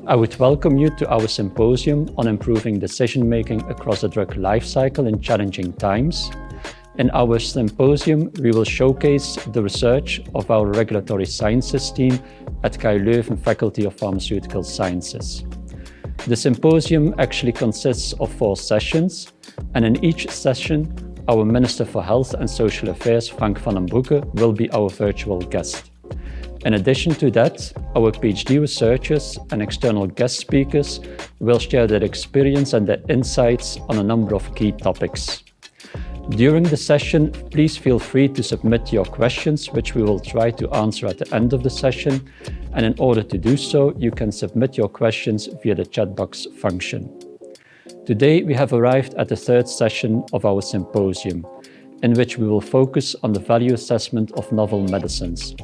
I would welcome you to our symposium on improving decision-making across the drug lifecycle in challenging times. In our symposium, we will showcase the research of our regulatory sciences team at KU Leuven Faculty of Pharmaceutical Sciences. The symposium actually consists of 4 sessions, and in each session, our Minister for Health and Social Affairs, Frank van den Broeke, will be our virtual guest. In addition to that, our PhD researchers and external guest speakers will share their experience and their insights on a number of key topics. During the session, please feel free to submit your questions, which we will try to answer at the end of the session. And in order to do so, you can submit your questions via the chat box function. Today, we have arrived at the 3rd session of our symposium, in which we will focus on the value assessment of novel medicines.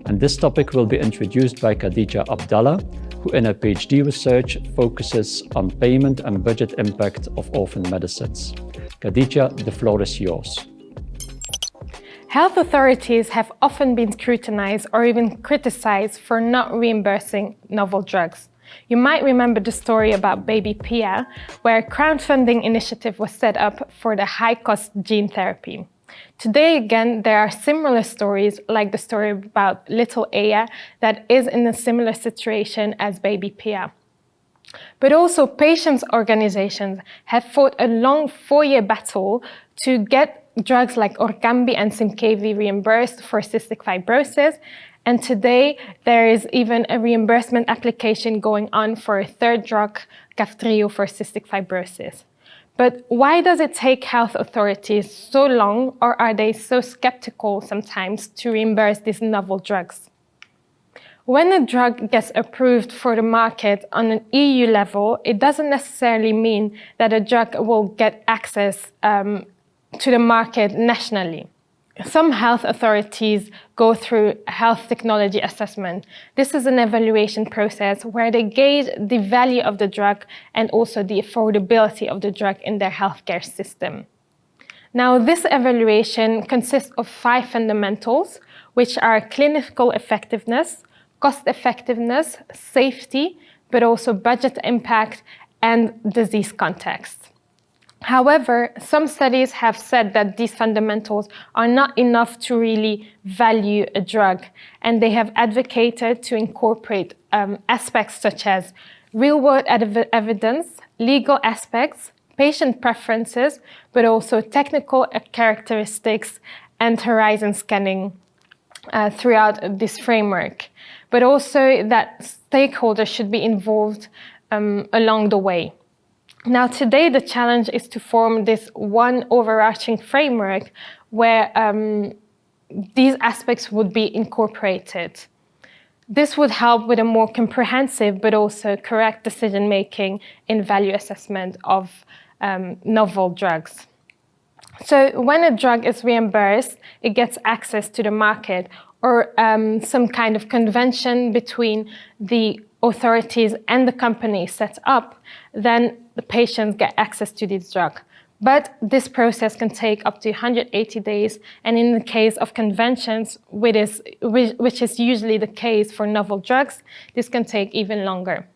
And this topic will be introduced by Khadidja Abdallah, who in her PhD research focuses on payment and budget impact of orphan medicines. Khadidja, the floor is yours. Health authorities have often been scrutinized or even criticized for not reimbursing novel drugs. You might remember the story about baby Pia, where a crowdfunding initiative was set up for the high-cost gene therapy. Today, again, there are similar stories, like the story about little Aya that is in a similar situation as baby Pia. But also, patients' organizations have fought a long 4-year battle to get drugs like Orkambi and Symkevi reimbursed for cystic fibrosis. And today, there is even a reimbursement application going on for a 3rd drug, Kaftrio, for cystic fibrosis. But why does it take health authorities so long, or are they so skeptical sometimes to reimburse these novel drugs? When a drug gets approved for the market on an EU level, it doesn't necessarily mean that a drug will get access to the market nationally. Some health authorities go through a health technology assessment. This is an evaluation process where they gauge the value of the drug and also the affordability of the drug in their healthcare system. Now, this evaluation consists of 5 fundamentals, which are clinical effectiveness, cost effectiveness, safety, but also budget impact and disease context. However, some studies have said that these fundamentals are not enough to really value a drug, and they have advocated to incorporate aspects such as real-world evidence, legal aspects, patient preferences, but also technical characteristics and horizon scanning throughout this framework. But also that stakeholders should be involved along the way. Now, today, the challenge is to form this one overarching framework where these aspects would be incorporated. This would help with a more comprehensive but also correct decision-making in value assessment of novel drugs. So when a drug is reimbursed, it gets access to the market or some kind of convention between the authorities and the company set up, then the patients get access to this drug. But this process can take up to 180 days, and in the case of conventions, which is usually the case for novel drugs, this can take even longer.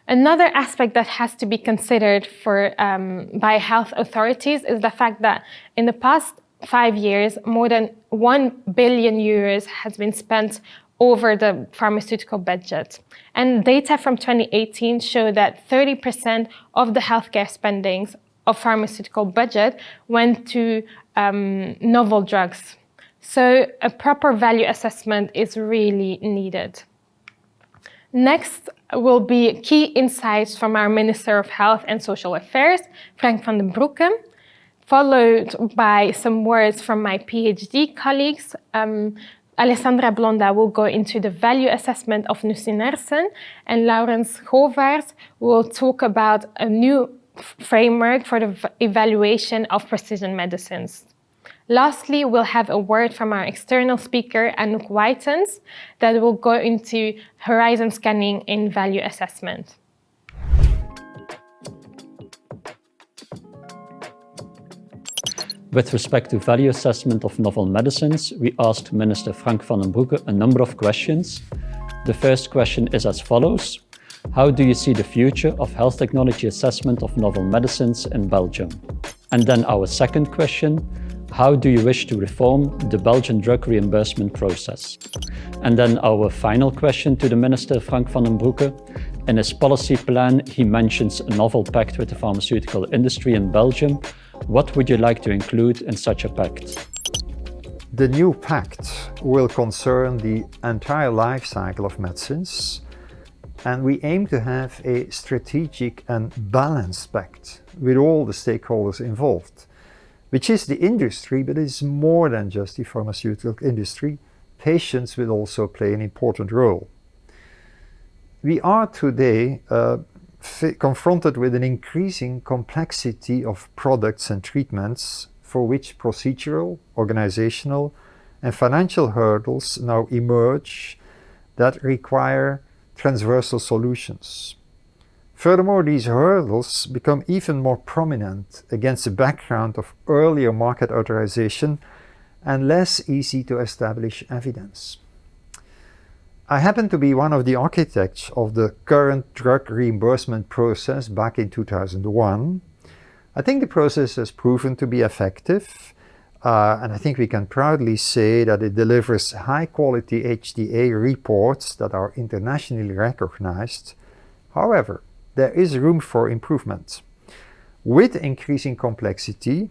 Another aspect that has to be considered by health authorities is the fact that in the past 5 years, more than 1 billion euros has been spent over the pharmaceutical budget. And data from 2018 show that 30% of the healthcare spendings of pharmaceutical budget went to novel drugs. So a proper value assessment is really needed. Next will be key insights from our Minister of Health and Social Affairs, Frank van den Broeke, followed by some words from my PhD colleagues. Alessandra Blonda will go into the value assessment of nusinersen, and Laurenz Govaerts will talk about a new framework for the evaluation of precision medicines. Lastly, we'll have a word from our external speaker, Anouk Waeytens, that will go into horizon scanning in value assessment. With respect to value assessment of novel medicines, we asked Minister Frank van den Broeke a number of questions. The first question is as follows. How do you see the future of health technology assessment of novel medicines in Belgium? And then our second question, how do you wish to reform the Belgian drug reimbursement process? And then our final question to the Minister, Frank van den Broeke. In his policy plan, he mentions a novel pact with the pharmaceutical industry in Belgium. What would you like to include in such a pact? The new pact will concern the entire life cycle of medicines, and we aim to have a strategic and balanced pact with all the stakeholders involved, which is the industry, but it's more than just the pharmaceutical industry. Patients will also play an important role. We are today confronted with an increasing complexity of products and treatments for which procedural, organizational, and financial hurdles now emerge that require transversal solutions. Furthermore, these hurdles become even more prominent against the background of earlier market authorization and less easy to establish evidence. I happen to be one of the architects of the current drug reimbursement process back in 2001. I think the process has proven to be effective, and I think we can proudly say that it delivers high-quality HTA reports that are internationally recognized. However, there is room for improvement. With increasing complexity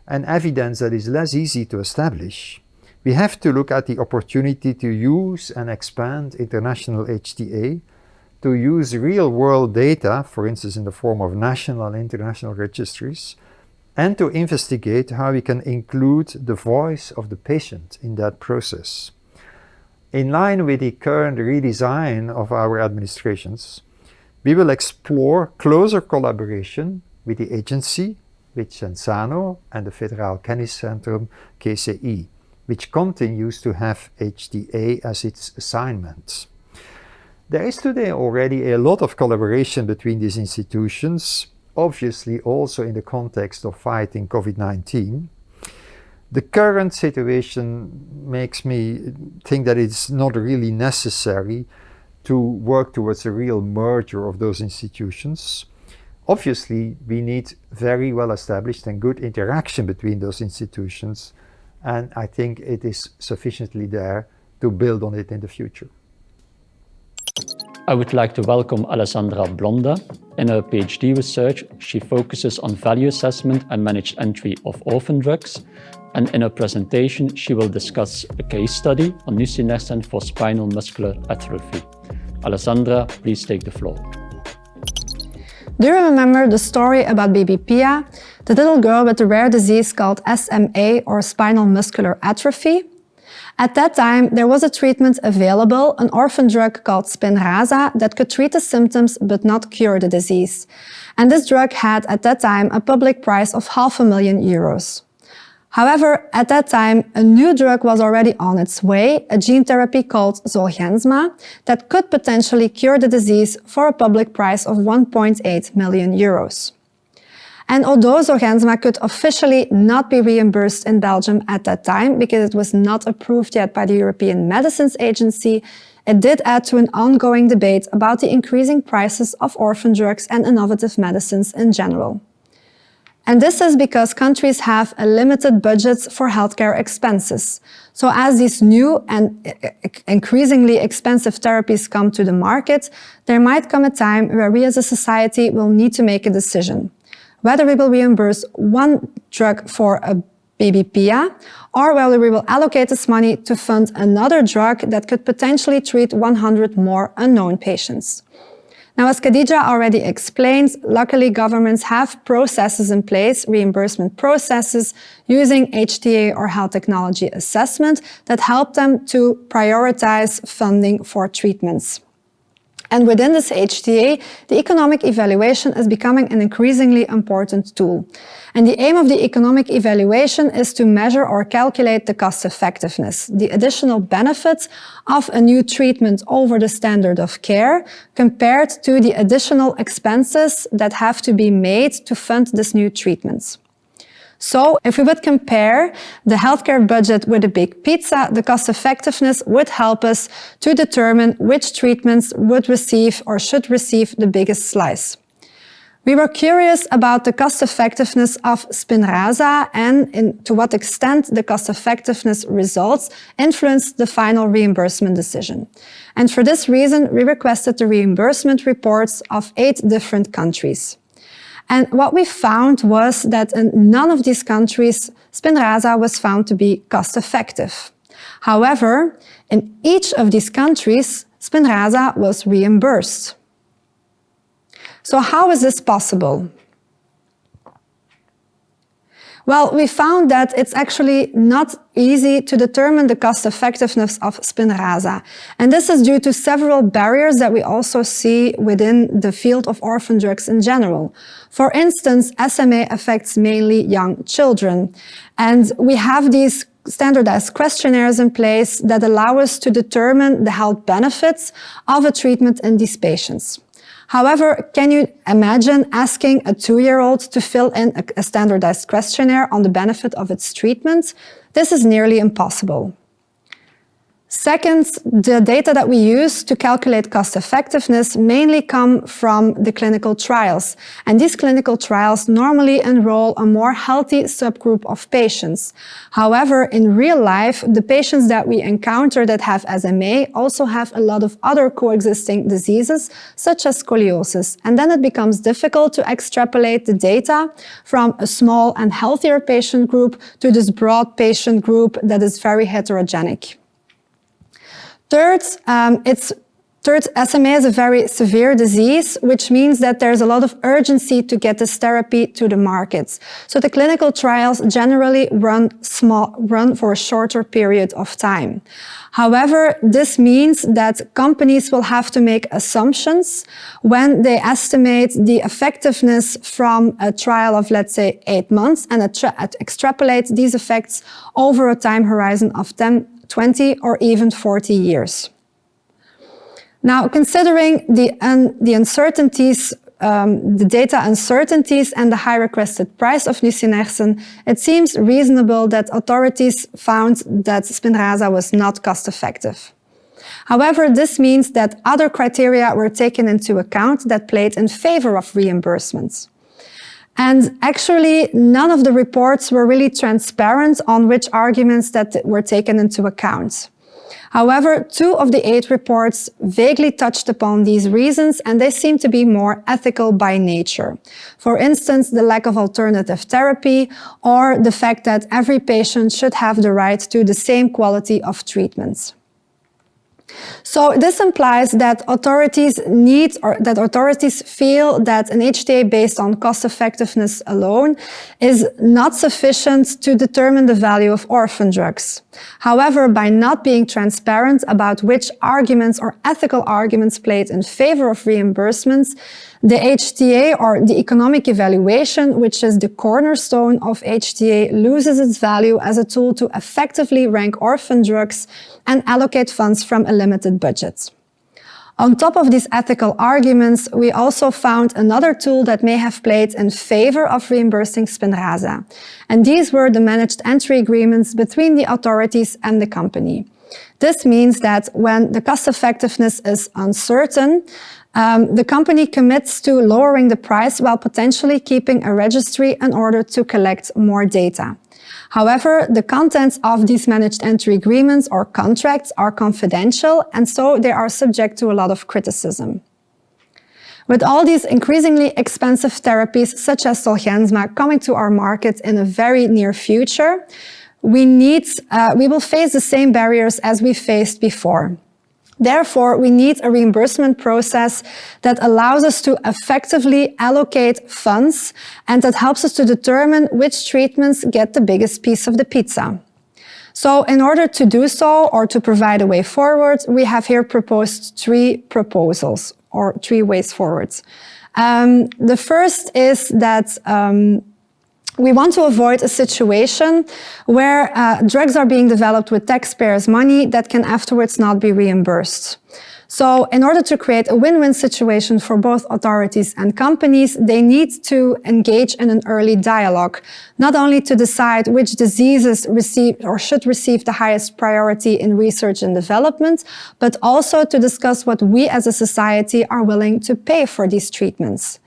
and evidence that is less easy to establish, we have to look at the opportunity to use and expand international HTA, to use real-world data, for instance in the form of national and international registries, and to investigate how we can include the voice of the patient in that process. In line with the current redesign of our administrations, we will explore closer collaboration with the agency, with Genzano and the Federaal Kenniscentrum KCI, which continues to have HTA as its assignment. There is today already a lot of collaboration between these institutions, obviously also in the context of fighting COVID-19. The current situation makes me think that it's not really necessary to work towards a real merger of those institutions. Obviously, we need very well established and good interaction between those institutions, and I think it is sufficiently there to build on it in the future. I would like to welcome Alessandra Blonda. In her PhD research, she focuses on value assessment and managed entry of orphan drugs. And in her presentation, she will discuss a case study on nusinersen for spinal muscular atrophy. Alessandra, please take the floor. Do you remember the story about baby Pia, the little girl with a rare disease called SMA or spinal muscular atrophy? At that time, there was a treatment available, an orphan drug called Spinraza, that could treat the symptoms but not cure the disease. And this drug had at that time a public price of €500,000. However, at that time, a new drug was already on its way, a gene therapy called Zolgensma, that could potentially cure the disease for a public price of €1.8 million. And although Zolgensma could officially not be reimbursed in Belgium at that time because it was not approved yet by the European Medicines Agency, it did add to an ongoing debate about the increasing prices of orphan drugs and innovative medicines in general. And this is because countries have a limited budget for healthcare expenses. So as these new and increasingly expensive therapies come to the market, there might come a time where we as a society will need to make a decision. Whether we will reimburse one drug for a baby Pia, or whether we will allocate this money to fund another drug that could potentially treat 100 more unknown patients. Now, as Khadidja already explained, luckily governments have processes in place, reimbursement processes, using HTA or health technology assessment that help them to prioritize funding for treatments. And within this HTA, the economic evaluation is becoming an increasingly important tool. And the aim of the economic evaluation is to measure or calculate the cost effectiveness, the additional benefits of a new treatment over the standard of care compared to the additional expenses that have to be made to fund this new treatment. So if we would compare the healthcare budget with a big pizza, the cost effectiveness would help us to determine which treatments would receive or should receive the biggest slice. We were curious about the cost effectiveness of Spinraza and to what extent the cost effectiveness results influenced the final reimbursement decision. And for this reason, we requested the reimbursement reports of 8 different countries. And what we found was that in none of these countries, Spinraza was found to be cost effective. However, in each of these countries, Spinraza was reimbursed. So how is this possible? Well, we found that it's actually not easy to determine the cost effectiveness of Spinraza. And this is due to several barriers that we also see within the field of orphan drugs in general. For instance, SMA affects mainly young children. And we have these standardized questionnaires in place that allow us to determine the health benefits of a treatment in these patients. However, can you imagine asking a 2-year-old to fill in a standardized questionnaire on the benefit of its treatment? This is nearly impossible. Second, the data that we use to calculate cost effectiveness mainly come from the clinical trials. And these clinical trials normally enroll a more healthy subgroup of patients. However, in real life, the patients that we encounter that have SMA also have a lot of other coexisting diseases, such as scoliosis. And then it becomes difficult to extrapolate the data from a small and healthier patient group to this broad patient group that is very heterogenic. Third, SMA is a very severe disease, which means that there's a lot of urgency to get this therapy to the markets. So the clinical trials generally run for a shorter period of time. However, this means that companies will have to make assumptions when they estimate the effectiveness from a trial of, let's say, 8 months and extrapolate these effects over a time horizon of 10, 20 or even 40 years. Now, considering the uncertainties, the data uncertainties and the high requested price of nusinersen, it seems reasonable that authorities found that Spinraza was not cost effective. However, this means that other criteria were taken into account that played in favor of reimbursements. And actually, none of the reports were really transparent on which arguments that were taken into account. However, 2 of the 8 reports vaguely touched upon these reasons, and they seem to be more ethical by nature. For instance, the lack of alternative therapy, or the fact that every patient should have the right to the same quality of treatments. So this implies that authorities feel that an HTA based on cost effectiveness alone is not sufficient to determine the value of orphan drugs. However, by not being transparent about which arguments or ethical arguments played in favor of reimbursements, the HTA, or the economic evaluation, which is the cornerstone of HTA, loses its value as a tool to effectively rank orphan drugs and allocate funds from a limited budget. On top of these ethical arguments, we also found another tool that may have played in favor of reimbursing Spinraza. And these were the managed entry agreements between the authorities and the company. This means that when the cost effectiveness is uncertain, the company commits to lowering the price while potentially keeping a registry in order to collect more data. However, the contents of these managed entry agreements or contracts are confidential, and so they are subject to a lot of criticism. With all these increasingly expensive therapies, such as Zolgensma, coming to our market in a very near future, we will face the same barriers as we faced before. Therefore, we need a reimbursement process that allows us to effectively allocate funds and that helps us to determine which treatments get the biggest piece of the pizza. So in order to do so, or to provide a way forward, we have here proposed 3 proposals, or 3 ways forward. The first is that We want to avoid a situation where drugs are being developed with taxpayers' money that can afterwards not be reimbursed. So in order to create a win-win situation for both authorities and companies, they need to engage in an early dialogue, not only to decide which diseases receive or should receive the highest priority in research and development, but also to discuss what we as a society are willing to pay for these treatments.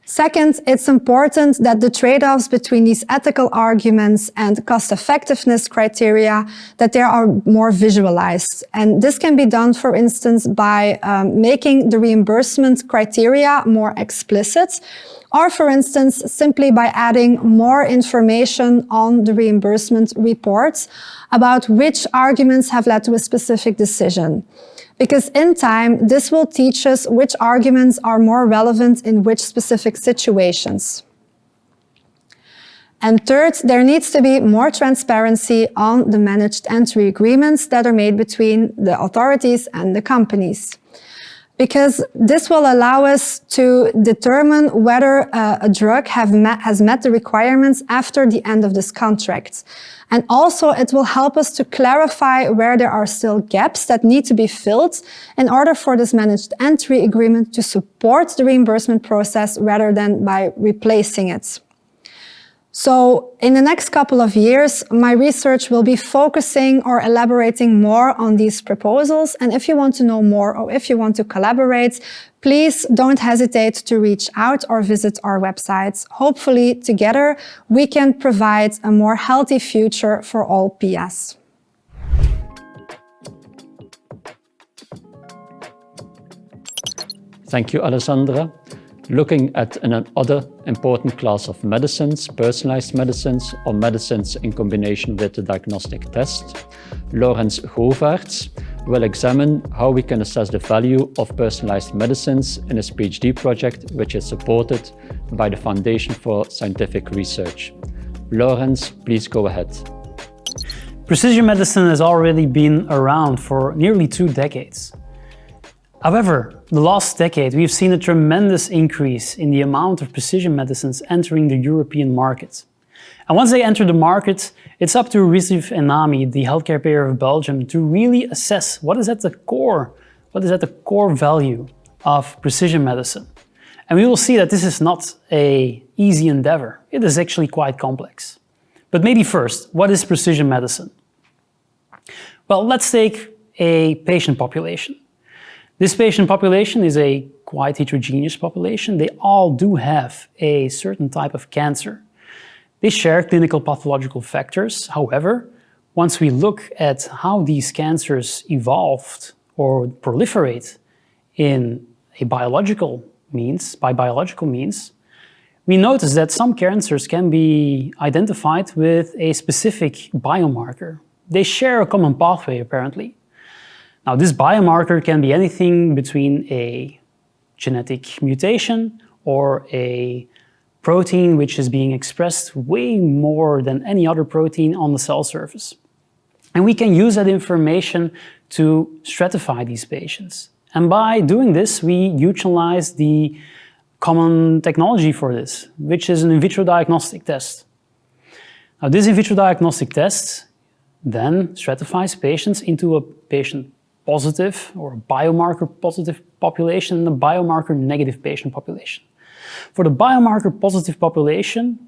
Second, it's important that the trade-offs between these ethical arguments and cost-effectiveness criteria, that they are more visualized. And this can be done, for instance, by making the reimbursement criteria more explicit, or for instance, simply by adding more information on the reimbursement reports about which arguments have led to a specific decision. Because in time, this will teach us which arguments are more relevant in which specific situations. And third, there needs to be more transparency on the managed entry agreements that are made between the authorities and the companies. Because this will allow us to determine whether a drug has met the requirements after the end of this contract. And also it will help us to clarify where there are still gaps that need to be filled in order for this managed entry agreement to support the reimbursement process rather than by replacing it. So in the next couple of years, my research will be focusing or elaborating more on these proposals. And if you want to know more or if you want to collaborate, please don't hesitate to reach out or visit our websites. Hopefully, together, we can provide a more healthy future for all PS. Thank you, Alessandra. Looking at another important class of medicines, personalized medicines or medicines in combination with the diagnostic test, Laurenz Govaerts will examine how we can assess the value of personalized medicines in his PhD project, which is supported by the Foundation for Scientific Research. Laurenz, please go ahead. Precision medicine has already been around for nearly 2 decades. However, the last decade we've seen a tremendous increase in the amount of precision medicines entering the European market. And once they enter the market, it's up to Receive Enami, the healthcare payer of Belgium, to really assess what is at the core value of precision medicine. And we will see that this is not an easy endeavor. It is actually quite complex. But maybe first, what is precision medicine? Well, let's take a patient population. This patient population is a quite heterogeneous population. They all do have a certain type of cancer. They share clinical pathological factors. However, once we look at how these cancers evolved or proliferate in a biological means, we notice that some cancers can be identified with a specific biomarker. They share a common pathway, apparently. Now, this biomarker can be anything between a genetic mutation or a protein which is being expressed way more than any other protein on the cell surface. And we can use that information to stratify these patients. And by doing this, we utilize the common technology for this, which is an in vitro diagnostic test. Now, this in vitro diagnostic test then stratifies patients into a patient positive or biomarker positive population and a biomarker negative patient population. For the biomarker positive population,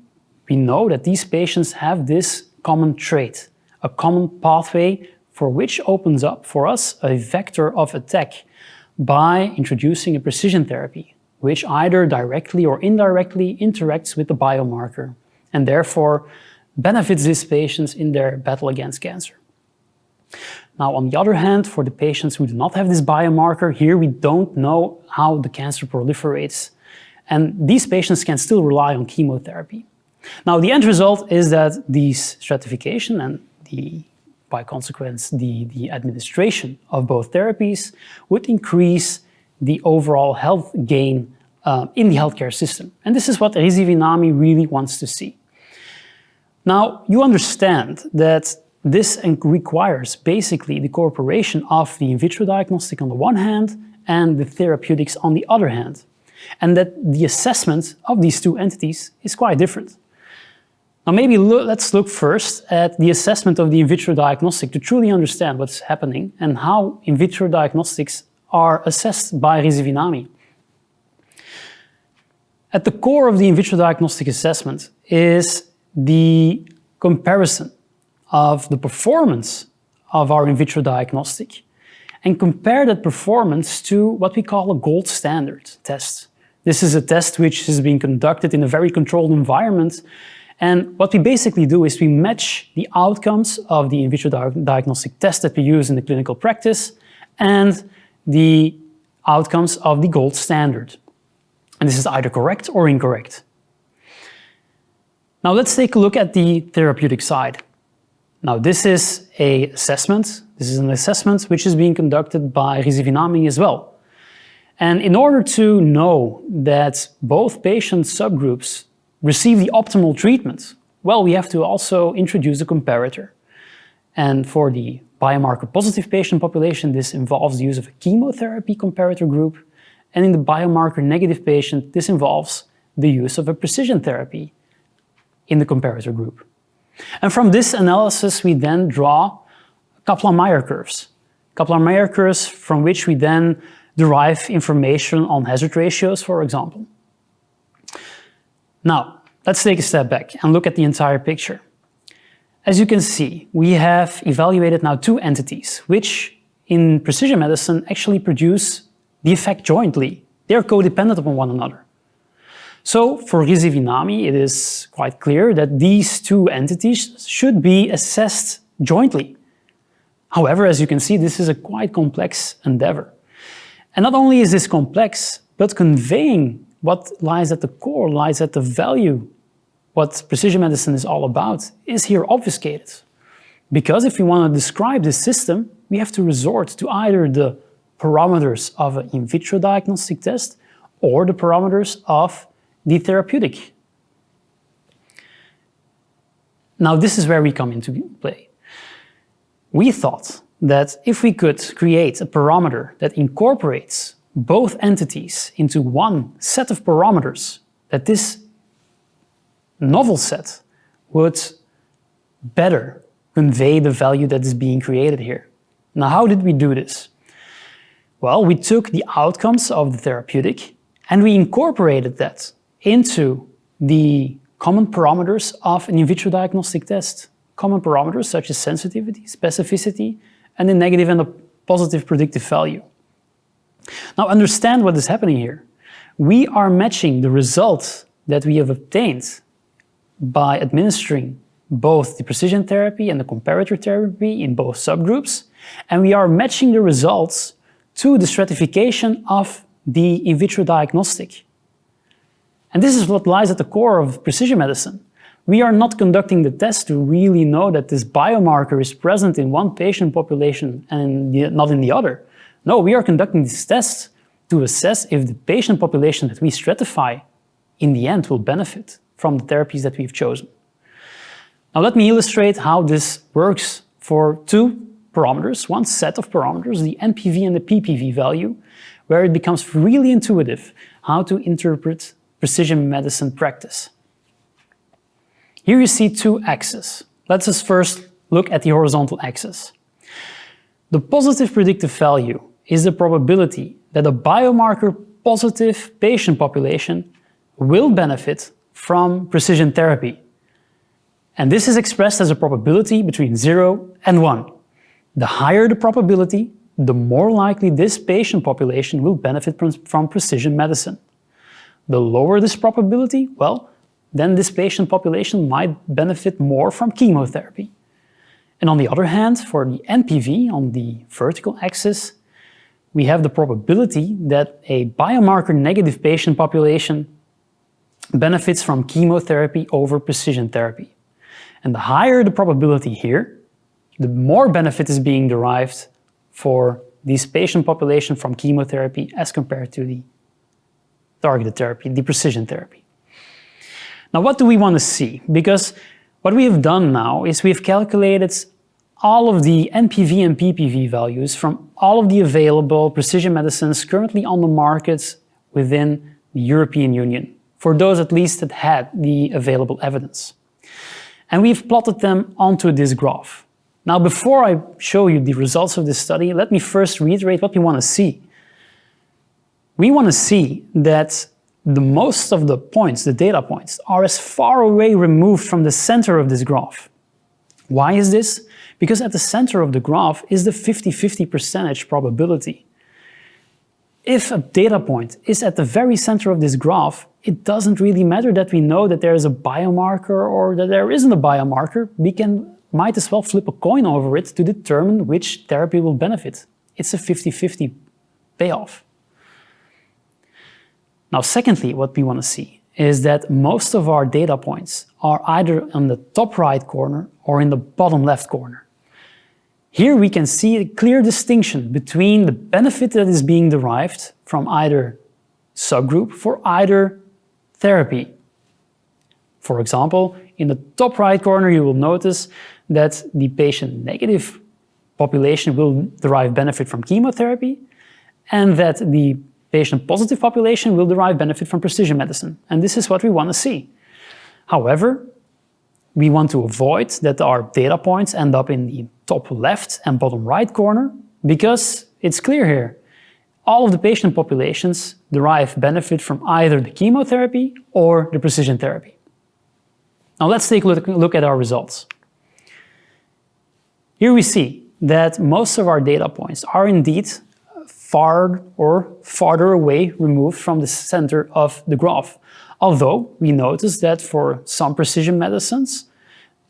we know that these patients have this common trait, a common pathway for which opens up for us a vector of attack by introducing a precision therapy, which either directly or indirectly interacts with the biomarker and therefore benefits these patients in their battle against cancer. Now, on the other hand, for the patients who do not have this biomarker, here we don't know how the cancer proliferates. And these patients can still rely on chemotherapy. Now, the end result is that these stratification and by consequence, the administration of both therapies would increase the overall health gain in the healthcare system. And this is what Receive Enami really wants to see. Now, you understand that this requires basically the cooperation of the in vitro diagnostic on the one hand and the therapeutics on the other hand, and that the assessment of these two entities is quite different. Now maybe let's look first at the assessment of the in vitro diagnostic to truly understand what's happening and how in vitro diagnostics are assessed by Risivinami. At the core of the in vitro diagnostic assessment is the comparison of the performance of our in vitro diagnostic and compare that performance to what we call a gold standard test. This is a test which is being conducted in a very controlled environment. And what we basically do is we match the outcomes of the in vitro diagnostic test that we use in the clinical practice and the outcomes of the gold standard. And this is either correct or incorrect. Now let's take a look at the therapeutic side. Now this is an assessment. This is an assessment which is being conducted by Risivinami as well. And in order to know that both patient subgroups receive the optimal treatment, well, we have to also introduce a comparator. And for the biomarker-positive patient population, this involves the use of a chemotherapy comparator group. And in the biomarker-negative patient, this involves the use of a precision therapy in the comparator group. And from this analysis, we then draw Kaplan-Meier curves. Kaplan-Meier curves from which we then derive information on hazard ratios, for example. Now, let's take a step back and look at the entire picture. As you can see, we have evaluated now two entities, which in precision medicine actually produce the effect jointly. They are codependent upon one another. So for Risivinami, it is quite clear that these two entities should be assessed jointly. However, as you can see, this is a quite complex endeavor. And not only is this complex, but conveying what lies at the core, lies at the value, what precision medicine is all about, is here obfuscated. Because if we want to describe this system, we have to resort to either the parameters of an in vitro diagnostic test or the parameters of the therapeutic. Now, this is where we come into play. We thought that if we could create a parameter that incorporates both entities into one set of parameters, that this novel set would better convey the value that is being created here. Now, how did we do this? Well, we took the outcomes of the therapeutic and we incorporated that into the common parameters of an in vitro diagnostic test. Common parameters such as sensitivity, specificity, and the negative and the positive predictive value. Now understand what is happening here. We are matching the results that we have obtained by administering both the precision therapy and the comparator therapy in both subgroups, and we are matching the results to the stratification of the in vitro diagnostic. And this is what lies at the core of precision medicine. We are not conducting the test to really know that this biomarker is present in one patient population and not in the other. No, we are conducting this test to assess if the patient population that we stratify in the end will benefit from the therapies that we've chosen. Now let me illustrate how this works for two parameters, one set of parameters, the NPV and the PPV value, where it becomes really intuitive how to interpret precision medicine practice. Here you see two axes. Let's just first look at the horizontal axis. The positive predictive value is the probability that a biomarker-positive patient population will benefit from precision therapy. And this is expressed as a probability between 0 and 1. The higher the probability, the more likely this patient population will benefit from precision medicine. The lower this probability, well, then this patient population might benefit more from chemotherapy. And on the other hand, for the NPV on the vertical axis, we have the probability that a biomarker-negative patient population benefits from chemotherapy over precision therapy. And the higher the probability here, the more benefit is being derived for this patient population from chemotherapy as compared to the targeted therapy, the precision therapy. Now, what do we want to see? Because what we have done now is we've calculated all of the NPV and PPV values from all of the available precision medicines currently on the market within the European Union, for those at least that had the available evidence. And we've plotted them onto this graph. Now, before I show you the results of this study, let me first reiterate what we want to see. We want to see that most of the points, the data points, are as far away removed from the center of this graph. Why is this? Because at the center of the graph is the 50-50% probability. If a data point is at the very center of this graph, it doesn't really matter that we know that there is a biomarker or that there isn't a biomarker. We might as well flip a coin over it to determine which therapy will benefit. It's a 50-50 payoff. Now, secondly, what we want to see is that most of our data points are either on the top right corner or in the bottom left corner. Here we can see a clear distinction between the benefit that is being derived from either subgroup for either therapy. For example, in the top right corner you will notice that the patient-negative population will derive benefit from chemotherapy and that the patient-positive population will derive benefit from precision medicine. And this is what we want to see. However, we want to avoid that our data points end up in the top left and bottom right corner because it's clear here. All of the patient populations derive benefit from either the chemotherapy or the precision therapy. Now let's take a look at our results. Here we see that most of our data points are indeed farther away removed from the center of the graph. Although we notice that for some precision medicines,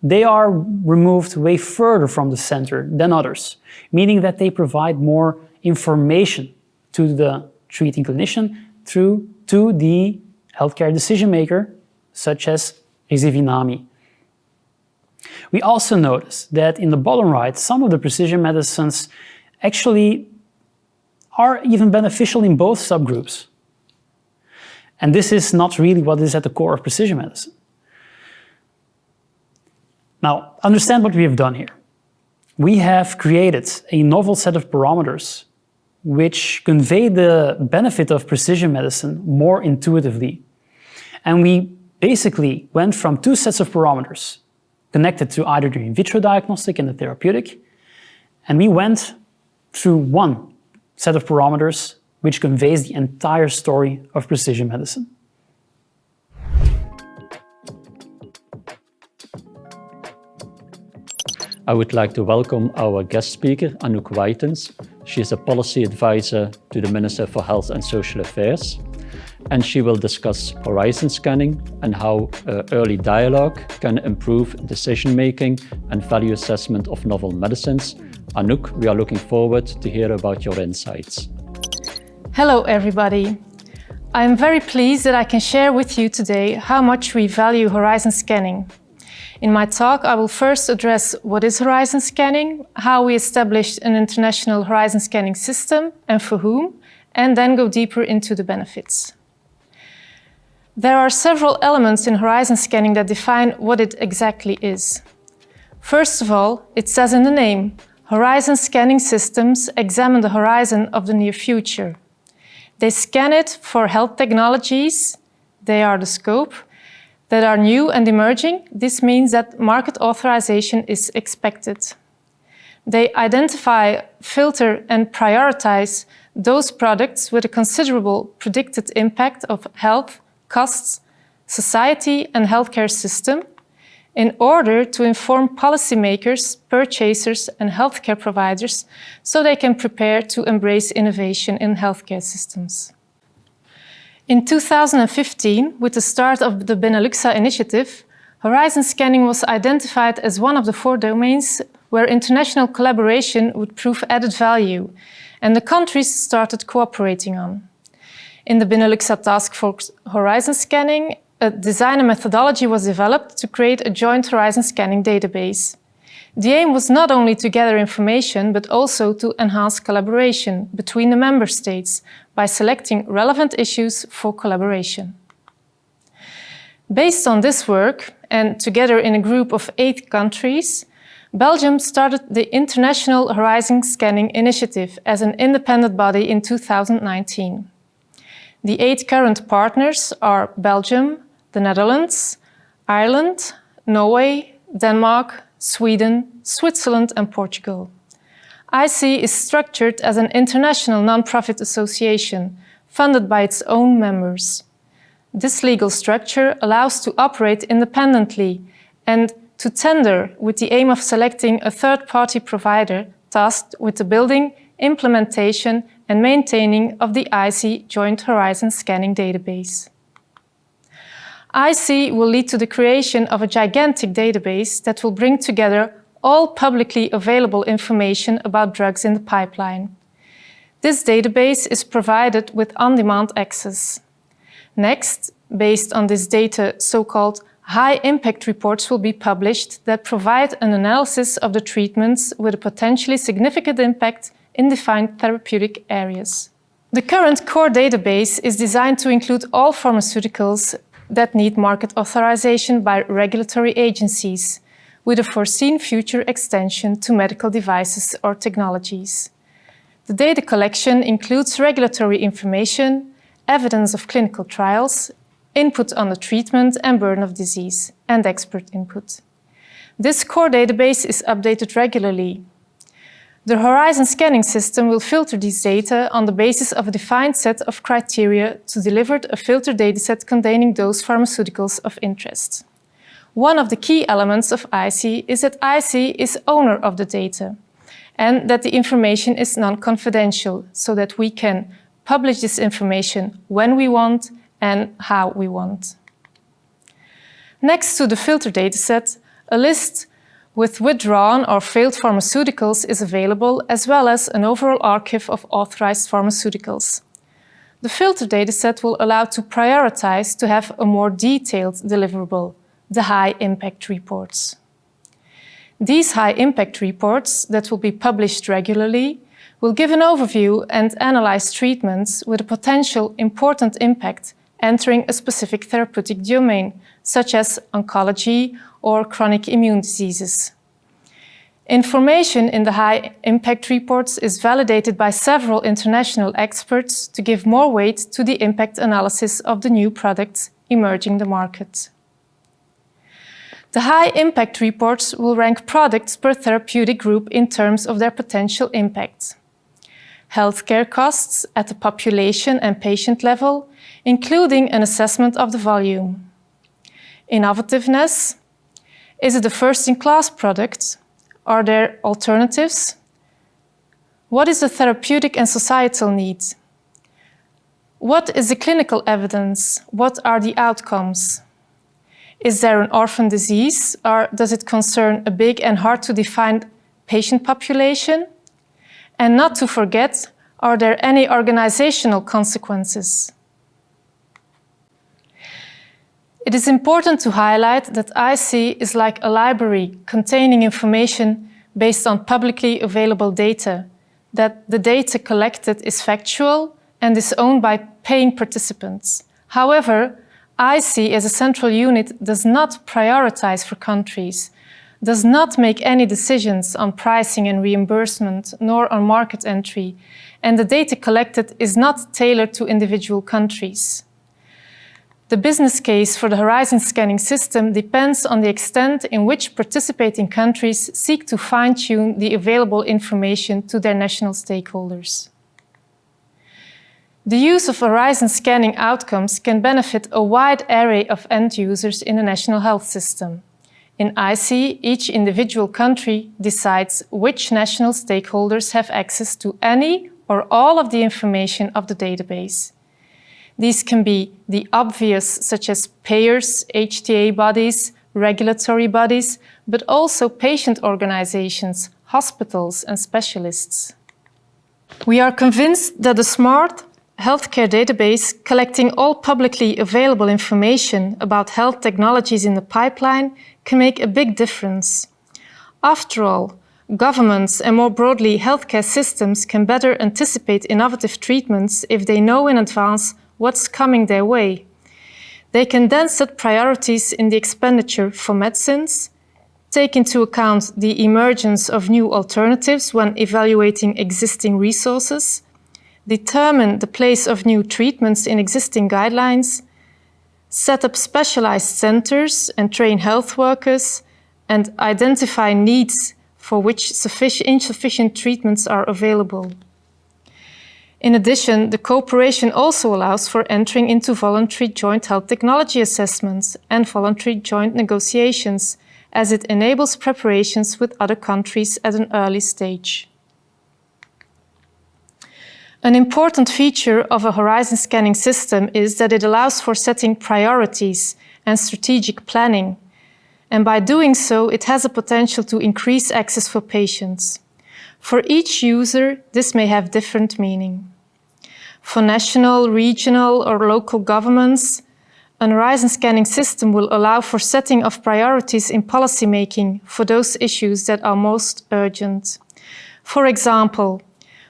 they are removed way further from the center than others, meaning that they provide more information to the treating clinician to the healthcare decision maker, such as Rizivinami. We also notice that in the bottom right, some of the precision medicines actually are even beneficial in both subgroups. And this is not really what is at the core of precision medicine. Now, understand what we have done here. We have created a novel set of parameters which convey the benefit of precision medicine more intuitively. And we basically went from two sets of parameters connected to either the in vitro diagnostic and the therapeutic, and we went through one set of parameters which conveys the entire story of precision medicine. I would like to welcome our guest speaker, Anouk Waeytens. She is a policy advisor to the Minister for Health and Social Affairs, and she will discuss horizon scanning and how early dialogue can improve decision-making and value assessment of novel medicines. Anouk, we are looking forward to hear about your insights. Hello, everybody. I'm very pleased that I can share with you today how much we value horizon scanning. In my talk, I will first address what is horizon scanning, how we established an international horizon scanning system and for whom, and then go deeper into the benefits. There are several elements in horizon scanning that define what it exactly is. First of all, it says in the name, horizon scanning systems examine the horizon of the near future. They scan it for health technologies, they are the scope, that are new and emerging. This means that market authorization is expected. They identify, filter, and prioritize those products with a considerable predicted impact of health, costs, society, and healthcare system in order to inform policymakers, purchasers, and healthcare providers so they can prepare to embrace innovation in healthcare systems. In 2015, with the start of the Benelux initiative, horizon scanning was identified as one of the 4 domains where international collaboration would prove added value, and the countries started cooperating on. In the Benelux Task Force Horizon Scanning, a design and methodology was developed to create a joint horizon scanning database. The aim was not only to gather information, but also to enhance collaboration between the member states by selecting relevant issues for collaboration. Based on this work, and together in a group of 8 countries, Belgium started the International Horizon Scanning Initiative as an independent body in 2019. The 8 current partners are Belgium, the Netherlands, Ireland, Norway, Denmark, Sweden, Switzerland and Portugal. IC is structured as an international non-profit association funded by its own members. This legal structure allows to operate independently and to tender with the aim of selecting a third-party provider tasked with the building, implementation and maintaining of the IC Joint Horizon Scanning Database. IC will lead to the creation of a gigantic database that will bring together all publicly available information about drugs in the pipeline. This database is provided with on-demand access. Next, based on this data, so-called high-impact reports will be published that provide an analysis of the treatments with a potentially significant impact in defined therapeutic areas. The current core database is designed to include all pharmaceuticals that need market authorization by regulatory agencies, with a foreseen future extension to medical devices or technologies. The data collection includes regulatory information, evidence of clinical trials, input on the treatment and burden of disease, and expert input. This core database is updated regularly. The Horizon scanning system will filter these data on the basis of a defined set of criteria to deliver a filtered dataset containing those pharmaceuticals of interest. One of the key elements of IC is that IC is owner of the data and that the information is non-confidential, so that we can publish this information when we want and how we want. Next to the filter dataset, a list with withdrawn or failed pharmaceuticals is available, as well as an overall archive of authorized pharmaceuticals. The filter dataset will allow to prioritize to have a more detailed deliverable, the high-impact reports. These high-impact reports that will be published regularly will give an overview and analyze treatments with a potential important impact entering a specific therapeutic domain, such as oncology or chronic immune diseases. Information in the high-impact reports is validated by several international experts to give more weight to the impact analysis of the new products emerging the market. The high-impact reports will rank products per therapeutic group in terms of their potential impact. Healthcare costs at the population and patient level, including an assessment of the volume. Innovativeness. Is it a first-in-class product? Are there alternatives? What is the therapeutic and societal need? What is the clinical evidence? What are the outcomes? Is there an orphan disease, or does it concern a big and hard-to-define patient population? And not to forget, are there any organizational consequences? It is important to highlight that IC is like a library containing information based on publicly available data, that the data collected is factual and is owned by paying participants. However, IC as a central unit does not prioritize for countries, does not make any decisions on pricing and reimbursement, nor on market entry, and the data collected is not tailored to individual countries. The business case for the Horizon scanning system depends on the extent in which participating countries seek to fine-tune the available information to their national stakeholders. The use of Horizon scanning outcomes can benefit a wide array of end users in the national health system. In IC, each individual country decides which national stakeholders have access to any or all of the information of the database. These can be the obvious, such as payers, HTA bodies, regulatory bodies, but also patient organizations, hospitals, and specialists. We are convinced that a smart healthcare database collecting all publicly available information about health technologies in the pipeline can make a big difference. After all, governments and more broadly healthcare systems can better anticipate innovative treatments if they know in advance what's coming their way. They can then set priorities in the expenditure for medicines, take into account the emergence of new alternatives when evaluating existing resources, determine the place of new treatments in existing guidelines, set up specialized centers and train health workers, and identify needs for which insufficient treatments are available. In addition, the cooperation also allows for entering into voluntary joint health technology assessments and voluntary joint negotiations, as it enables preparations with other countries at an early stage. An important feature of a horizon scanning system is that it allows for setting priorities and strategic planning, and by doing so, it has a potential to increase access for patients. For each user, this may have different meaning. For national, regional, or local governments, an horizon scanning system will allow for setting of priorities in policymaking for those issues that are most urgent. For example,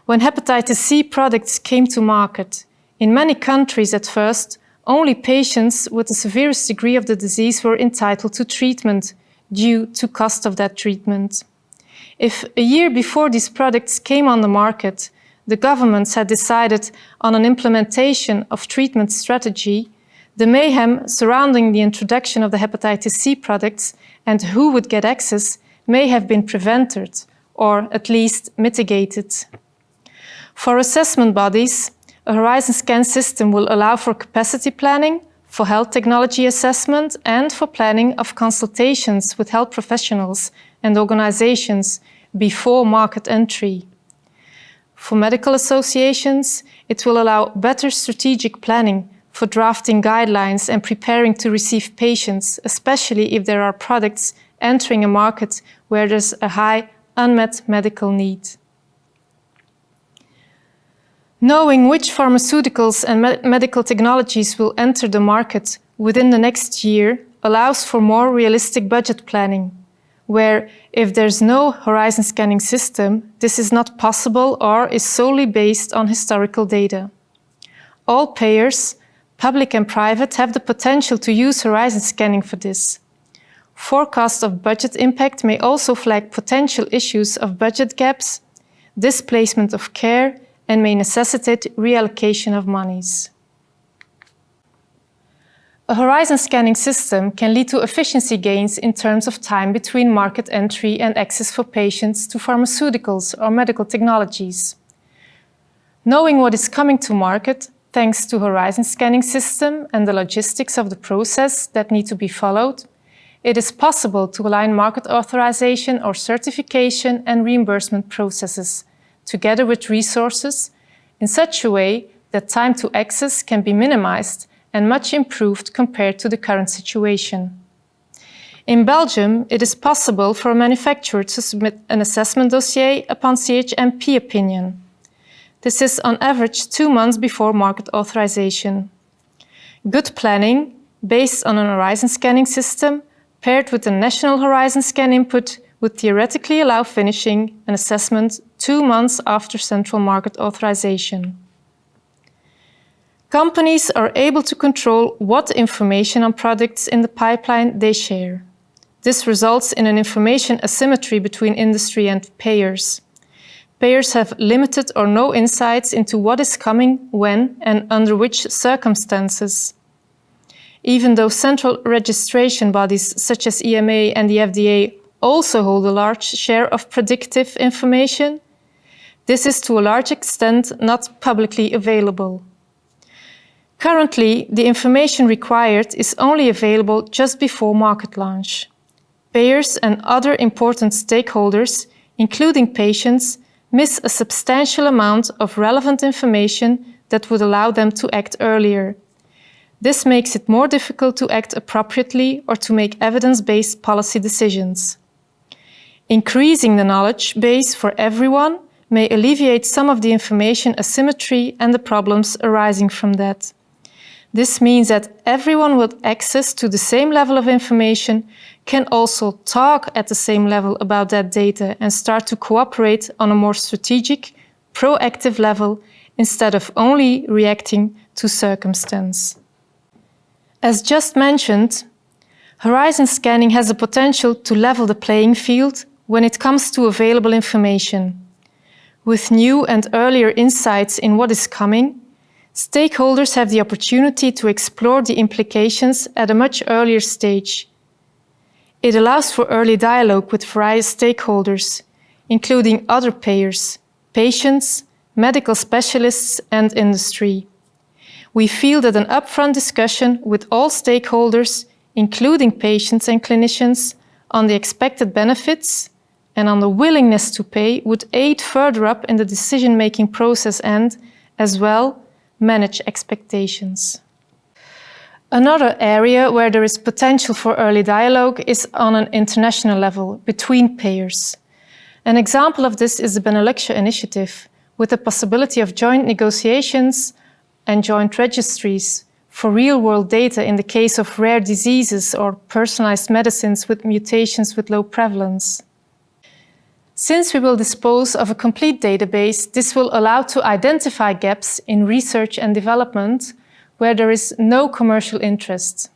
when hepatitis C products came to market, in many countries at first, only patients with the severest degree of the disease were entitled to treatment due to cost of that treatment. If a year before these products came on the market, the governments had decided on an implementation of treatment strategy, the mayhem surrounding the introduction of the hepatitis C products and who would get access may have been prevented or at least mitigated. For assessment bodies, a horizon scan system will allow for capacity planning, for health technology assessment, and for planning of consultations with health professionals and organizations before market entry. For medical associations, it will allow better strategic planning for drafting guidelines and preparing to receive patients, especially if there are products entering a market where there's a high unmet medical need. Knowing which pharmaceuticals and medical technologies will enter the market within the next year allows for more realistic budget planning, where if there's no horizon scanning system, this is not possible or is solely based on historical data. All payers, public and private, have the potential to use horizon scanning for this. Forecast of budget impact may also flag potential issues of budget gaps, displacement of care, and may necessitate reallocation of monies. A horizon scanning system can lead to efficiency gains in terms of time between market entry and access for patients to pharmaceuticals or medical technologies. Knowing what is coming to market, thanks to horizon scanning system and the logistics of the process that need to be followed, it is possible to align market authorization or certification and reimbursement processes together with resources in such a way that time to access can be minimized and much improved compared to the current situation. In Belgium, it is possible for a manufacturer to submit an assessment dossier upon CHMP opinion. This is on average 2 months before market authorization. Good planning, based on an horizon scanning system, paired with a national horizon scan input, would theoretically allow finishing an assessment 2 months after central market authorization. Companies are able to control what information on products in the pipeline they share. This results in an information asymmetry between industry and payers. Payers have limited or no insights into what is coming, when, and under which circumstances. Even though central registration bodies such as EMA and the FDA also hold a large share of predictive information, this is to a large extent not publicly available. Currently, the information required is only available just before market launch. Payers and other important stakeholders, including patients, miss a substantial amount of relevant information that would allow them to act earlier. This makes it more difficult to act appropriately or to make evidence-based policy decisions. Increasing the knowledge base for everyone may alleviate some of the information asymmetry and the problems arising from that. This means that everyone with access to the same level of information can also talk at the same level about that data and start to cooperate on a more strategic, proactive level instead of only reacting to circumstance. As just mentioned, horizon scanning has the potential to level the playing field when it comes to available information. With new and earlier insights in what is coming, stakeholders have the opportunity to explore the implications at a much earlier stage. It allows for early dialogue with various stakeholders, including other payers, patients, medical specialists, and industry. We feel that an upfront discussion with all stakeholders, including patients and clinicians, on the expected benefits and on the willingness to pay would aid further up in the decision-making process and, as well, manage expectations. Another area where there is potential for early dialogue is on an international level between payers. An example of this is the Benelux initiative, with the possibility of joint negotiations and joint registries for real-world data in the case of rare diseases or personalized medicines with mutations with low prevalence. Since we will dispose of a complete database, this will allow to identify gaps in research and development where there is no commercial interest.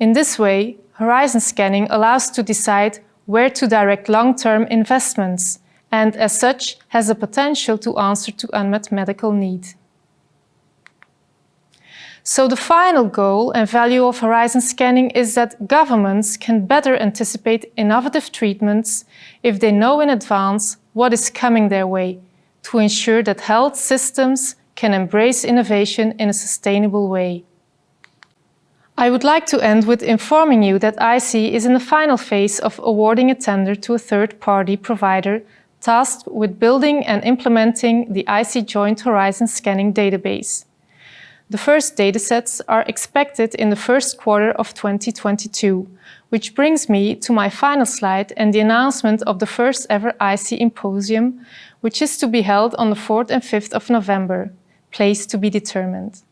In this way, horizon scanning allows to decide where to direct long-term investments and, as such, has the potential to answer to unmet medical need. So the final goal and value of horizon scanning is that governments can better anticipate innovative treatments if they know in advance what is coming their way, to ensure that health systems can embrace innovation in a sustainable way. I would like to end with informing you that IC is in the final phase of awarding a tender to a third-party provider tasked with building and implementing the IC Joint Horizon Scanning database. The first datasets are expected in the first quarter of 2022, which brings me to my final slide and the announcement of the first ever IC Symposium, which is to be held on the 4th and 5th of November, place to be determined.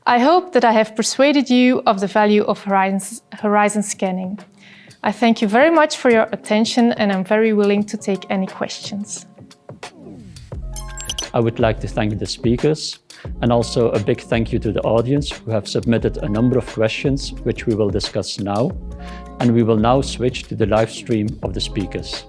I hope that I have persuaded you of the value of horizon scanning. I thank you very much for your attention and I'm very willing to take any questions. I would like to thank the speakers and also a big thank you to the audience who have submitted a number of questions which we will discuss now. And we will now switch to the live stream of the speakers.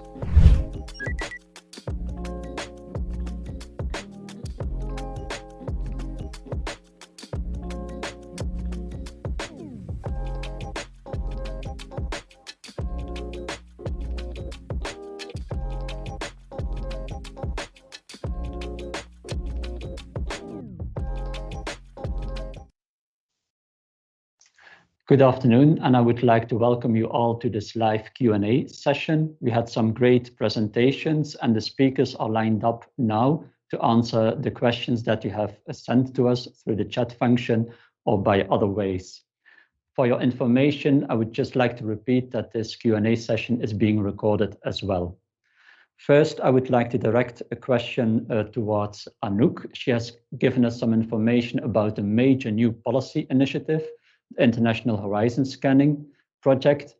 Good afternoon, and I would like to welcome you all to this live Q&A session. We had some great presentations and the speakers are lined up now to answer the questions that you have sent to us through the chat function or by other ways. For your information, I would just like to repeat that this Q&A session is being recorded as well. First, I would like to direct a question towards Anouk. She has given us some information about a major new policy initiative, International Horizon Scanning project.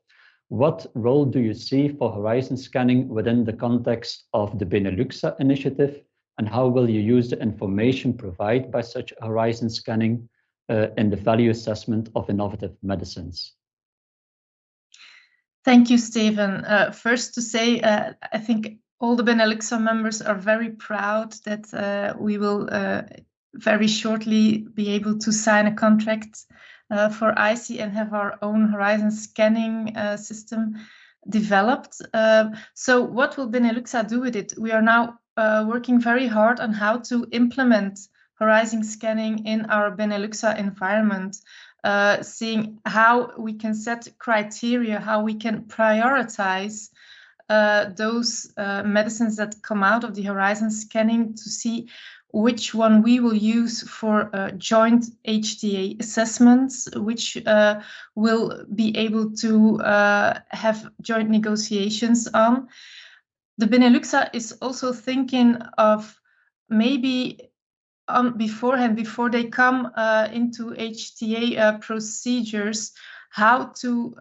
What role do you see for horizon scanning within the context of the Benelux initiative, and how will you use the information provided by such horizon scanning in the value assessment of innovative medicines? Thank you, Steven. First to say, I think all the Benelux members are very proud that we will very shortly be able to sign a contract for IC and have our own horizon scanning system developed. So what will Benelux do with it? We are now working very hard on how to implement horizon scanning in our Benelux environment, seeing how we can set criteria, how we can prioritize those medicines that come out of the horizon scanning to see which one we will use for joint HTA assessments, which will be able to have joint negotiations on. The Benelux is also thinking of maybe beforehand, before they come into HTA procedures, how to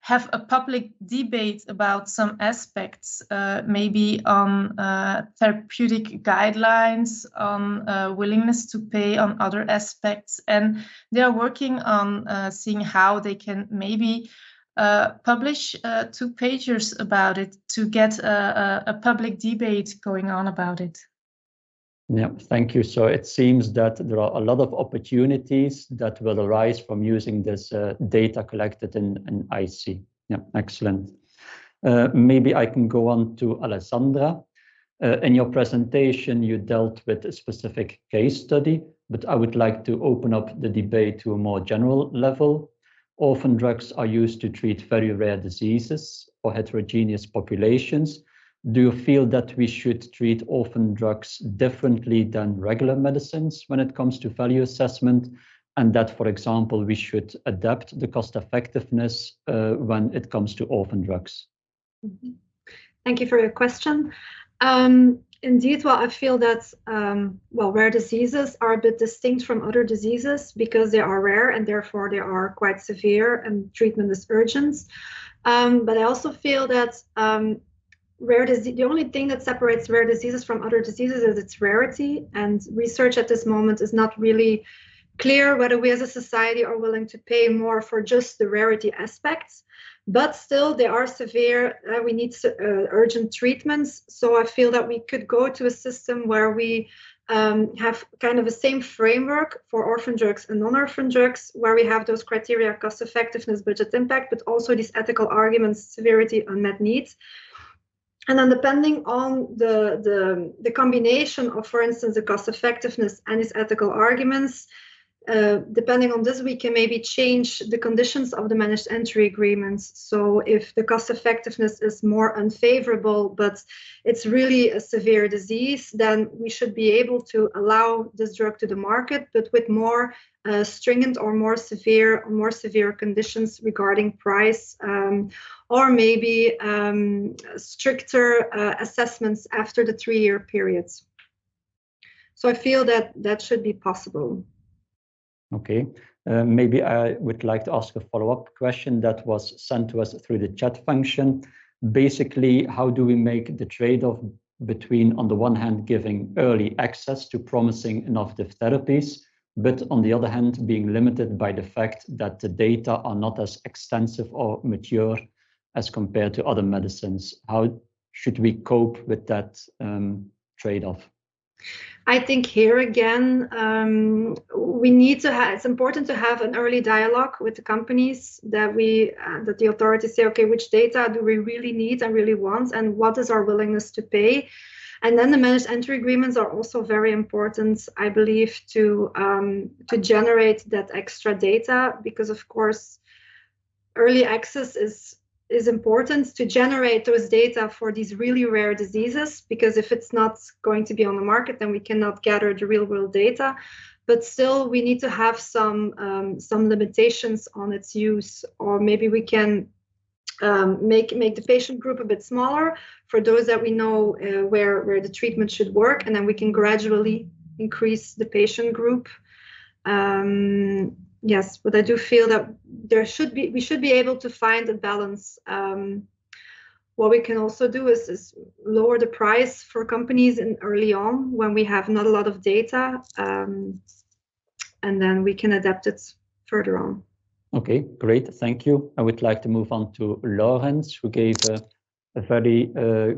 have a public debate about some aspects, maybe on therapeutic guidelines, on willingness to pay, on other aspects. And they are working on seeing how they can maybe publish 2 pages about it to get a public debate going on about it. Yeah, thank you. So it seems that there are a lot of opportunities that will arise from using this data collected in IC. Yeah, excellent. Maybe I can go on to Alessandra. In your presentation, you dealt with a specific case study, but I would like to open up the debate to a more general level. Orphan drugs are used to treat very rare diseases or heterogeneous populations. Do you feel that we should treat orphan drugs differently than regular medicines when it comes to value assessment? And that, for example, we should adapt the cost effectiveness when it comes to orphan drugs? Mm-hmm. Thank you for your question. Indeed, well, I feel that rare diseases are a bit distinct from other diseases because they are rare and therefore they are quite severe and treatment is urgent. But I also feel that the only thing that separates rare diseases from other diseases is its rarity, and research at this moment is not really clear whether we as a society are willing to pay more for just the rarity aspects. But still, they are severe. We need urgent treatments. So I feel that we could go to a system where we have kind of the same framework for orphan drugs and non-orphan drugs, where we have those criteria: cost effectiveness, budget impact, but also these ethical arguments, severity, unmet needs. And then depending on the combination of, for instance, the cost effectiveness and these ethical arguments, depending on this, we can maybe change the conditions of the managed entry agreements. So if the cost effectiveness is more unfavorable, but it's really a severe disease, then we should be able to allow this drug to the market, but with more stringent or more severe conditions regarding price, or maybe stricter assessments after the 3-year periods. So I feel that that should be possible. Okay, maybe I would like to ask a follow-up question that was sent to us through the chat function. Basically, how do we make the trade-off between, on the one hand, giving early access to promising innovative therapies, but on the other hand, being limited by the fact that the data are not as extensive or mature as compared to other medicines? How should we cope with that trade-off? I think here again, we need to have, it's important to have an early dialogue with the companies, that the authorities say, okay, which data do we really need and really want, and what is our willingness to pay? And then the managed entry agreements are also very important, I believe, to generate that extra data, because of course, early access is important to generate those data for these really rare diseases, because if it's not going to be on the market, then we cannot gather the real world data. But still, we need to have some limitations on its use, or maybe we can make the patient group a bit smaller for those that we know where the treatment should work, and then we can gradually increase the patient group. Yes, but I do feel that we should be able to find a balance. What we can also do is lower the price for companies early on when we have not a lot of data, and then we can adapt it further on. Okay, great, thank you. I would like to move on to Laurenz, who gave a very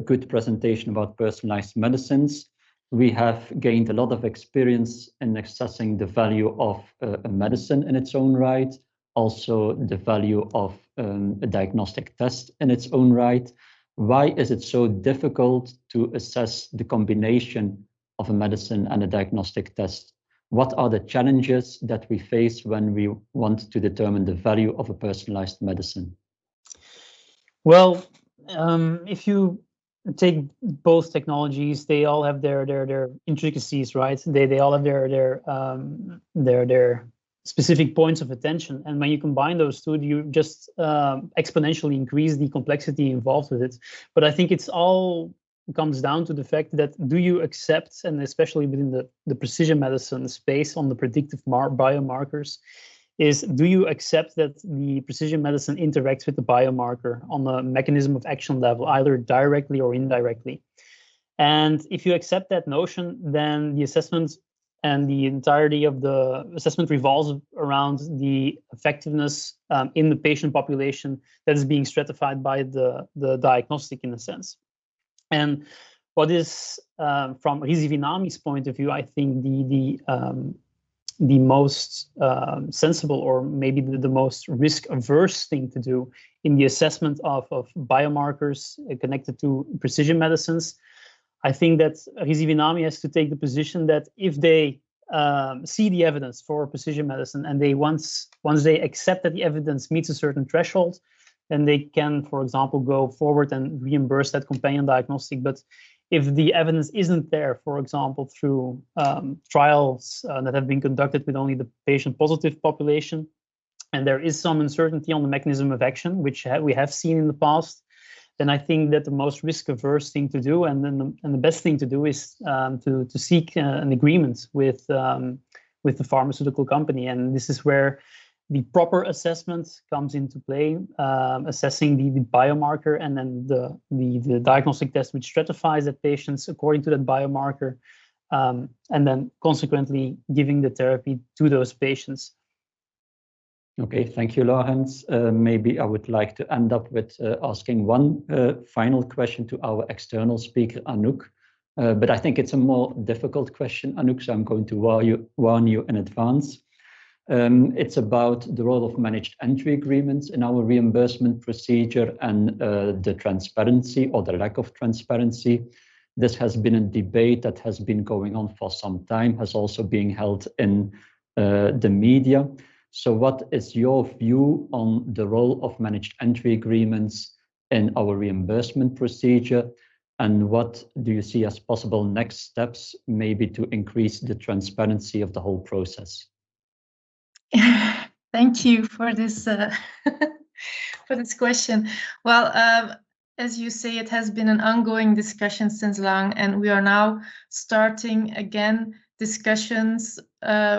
good presentation about personalized medicines. We have gained a lot of experience in assessing the value of a medicine in its own right, also the value of a diagnostic test in its own right. Why is it so difficult to assess the combination of a medicine and a diagnostic test? What are the challenges that we face when we want to determine the value of a personalized medicine? Well, if you take both technologies, they all have their intricacies, right? They all have their specific points of attention, and when you combine those two, you just exponentially increase the complexity involved with it. But I think it's all comes down to the fact that, do you accept, and especially within the precision medicine space on the predictive biomarkers, do you accept that the precision medicine interacts with the biomarker on the mechanism of action level, either directly or indirectly? And if you accept that notion, then the assessment and the entirety of the assessment revolves around the effectiveness in the patient population that is being stratified by the diagnostic, in a sense. And what is, from Rizivinami's point of view, I think the most sensible or maybe the most risk-averse thing to do in the assessment of biomarkers connected to precision medicines. I think that Rizvinami has to take the position that if they see the evidence for precision medicine and they once they accept that the evidence meets a certain threshold, then they can, for example, go forward and reimburse that companion diagnostic. But if the evidence isn't there, for example, through trials that have been conducted with only the patient-positive population, and there is some uncertainty on the mechanism of action, which we have seen in the past, then I think that the most risk-averse thing to do, and the best thing to do, is to seek an agreement with the pharmaceutical company, and this is where the proper assessment comes into play, assessing the biomarker and then the diagnostic test which stratifies the patients according to that biomarker, and then consequently giving the therapy to those patients. Okay, thank you, Laurenz. Maybe I would like to end up with asking one final question to our external speaker, Anouk. But I think it's a more difficult question, Anouk, so I'm going to warn you in advance. It's about the role of managed entry agreements in our reimbursement procedure and the transparency or the lack of transparency. This has been a debate that has been going on for some time, has also been held in the media. So what is your view on the role of managed entry agreements in our reimbursement procedure? And what do you see as possible next steps, maybe to increase the transparency of the whole process? Thank you for this for this question. Well, as you say, it has been an ongoing discussion since long, and we are now starting again discussions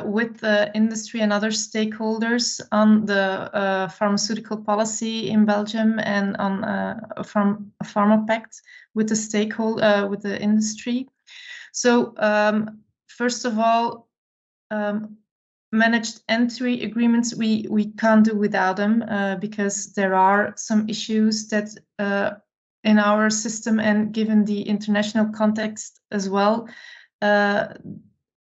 with the industry and other stakeholders on the pharmaceutical policy in Belgium and on a pharma pact with the stakeholder, with the industry. So first of all, managed entry agreements, we can't do without them because there are some issues that in our system, and given the international context as well,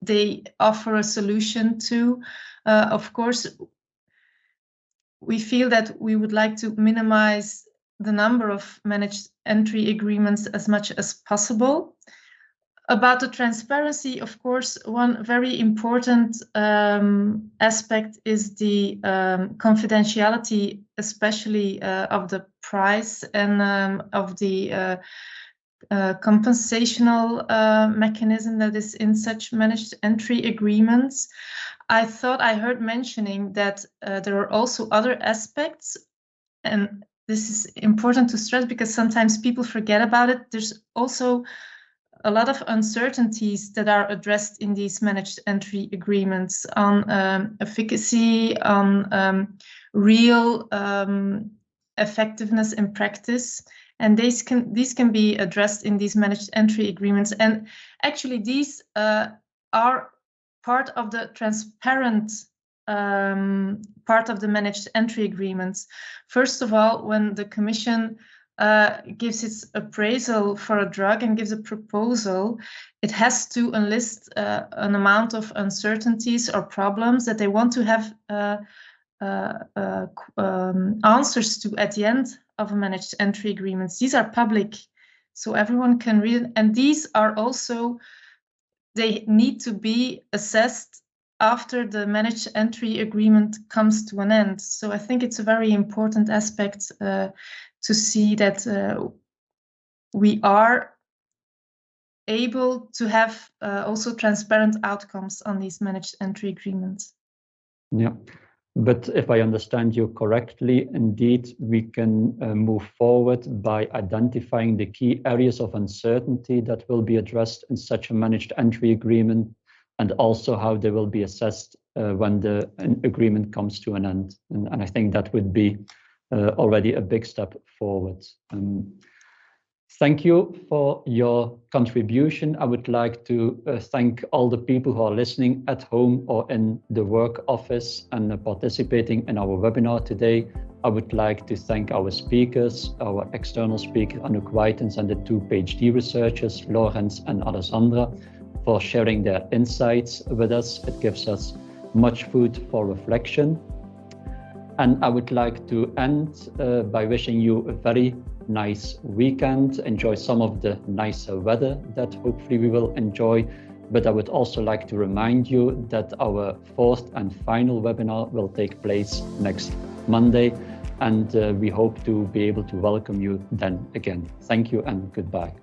they offer a solution to. Of course, we feel that we would like to minimize the number of managed entry agreements as much as possible. About the transparency, of course, one very important aspect is the confidentiality, especially of the price and of the compensational mechanism that is in such managed entry agreements. I thought I heard mentioning that there are also other aspects, and this is important to stress because sometimes people forget about it. There's also a lot of uncertainties that are addressed in these managed entry agreements on efficacy, on real effectiveness in practice. And these can be addressed in these managed entry agreements. And actually, these are part of the transparent part of the managed entry agreements. First of all, when the Commission gives its appraisal for a drug and gives a proposal, it has to enlist an amount of uncertainties or problems that they want to have answers to at the end of a managed entry agreements. These are public, so everyone can read it. And these are also, they need to be assessed after the managed entry agreement comes to an end. So I think it's a very important aspect to see that we are able to have also transparent outcomes on these managed entry agreements. Yeah, but if I understand you correctly, indeed, we can move forward by identifying the key areas of uncertainty that will be addressed in such a managed entry agreement, and also how they will be assessed when the agreement comes to an end. And I think that would be already a big step forward. Thank you for your contribution. I would like to thank all the people who are listening at home or in the work office and participating in our webinar today. I would like to thank our speakers, our external speaker, Anouk Waeytens, and the two PhD researchers, Laurenz and Alessandra, for sharing their insights with us. It gives us much food for reflection. And I would like to end by wishing you a very nice weekend. Enjoy some of the nicer weather that hopefully we will enjoy. But I would also like to remind you that our fourth and final webinar will take place next Monday. And we hope to be able to welcome you then again. Thank you and goodbye.